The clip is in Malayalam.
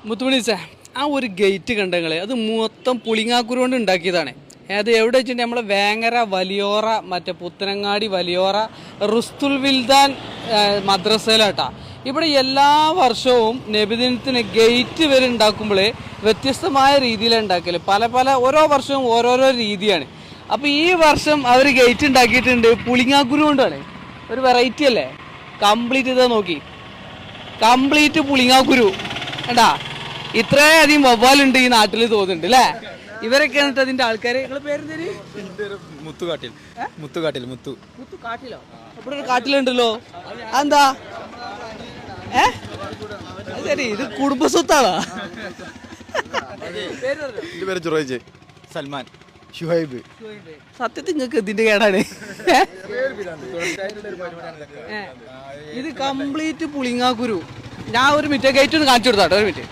മുത്തുമണീസേ, ആ ഒരു ഗേറ്റ് കണ്ടങ്ങള് അത് മൊത്തം പുളിങ്ങാക്കുരു കൊണ്ട് ഉണ്ടാക്കിയതാണ്. അത് എവിടെ വെച്ചിട്ടുണ്ടെങ്കിൽ നമ്മളെ വേങ്ങര വലിയോറ, മറ്റേ പുത്തനങ്ങാടി വലിയോറ റുസ്തുൽ വിൽദാൻ മദ്രസയിലാട്ടാ. ഇവിടെ എല്ലാ വർഷവും നബിദിനത്തിന് ഗേറ്റ് വരെ ഉണ്ടാക്കുമ്പോൾ വ്യത്യസ്തമായ രീതിയിലാണ് ഉണ്ടാക്കല്. പല ഓരോ വർഷവും ഓരോരോ രീതിയാണ്. അപ്പോൾ ഈ വർഷം അവർ ഗേറ്റ് ഉണ്ടാക്കിയിട്ടുണ്ട് പുളിങ്ങാക്കുരു കൊണ്ടാണ്. ഒരു വെറൈറ്റി അല്ലേ? കംപ്ലീറ്റ് ഇതാ നോക്കി, കംപ്ലീറ്റ് പുളിങ്ങാക്കുരു കണ്ടാ. ഇത്രയധികം വവ്വാലുണ്ട് ഈ നാട്ടിൽ തോന്നുന്നുണ്ട് അല്ലേ? ഇവരൊക്കെയാണ് കേട്ടോ അതിന്റെ ആൾക്കാര്. നിങ്ങളുടെ പേര് മുത്തുകാട്ടിൽ. മുത്തുകാട്ടിൽ മുത്തു കാട്ടിലോ? ഇവിടെ ഒരു കാട്ടിലുണ്ടല്ലോ, അതെന്താ? ശരി, ഇത് കുടുംബസ്വത്താണോ? എന്റെ പേര് ജുറൈജ്, സൽമാൻ, ഷുഹൈബ്. സത്യത്തിൽ നിങ്ങൾക്ക് ഇതിന്റെ കേടാണ്. ഇത് കംപ്ലീറ്റ് പുളിങ്ങാക്കുരു. ഞാൻ ഒരു മിനിറ്റ് ഗേറ്റ് ഒന്ന് കാണിച്ചു കൊടുത്താട്ടോ, ഒരു മിനിറ്റ്.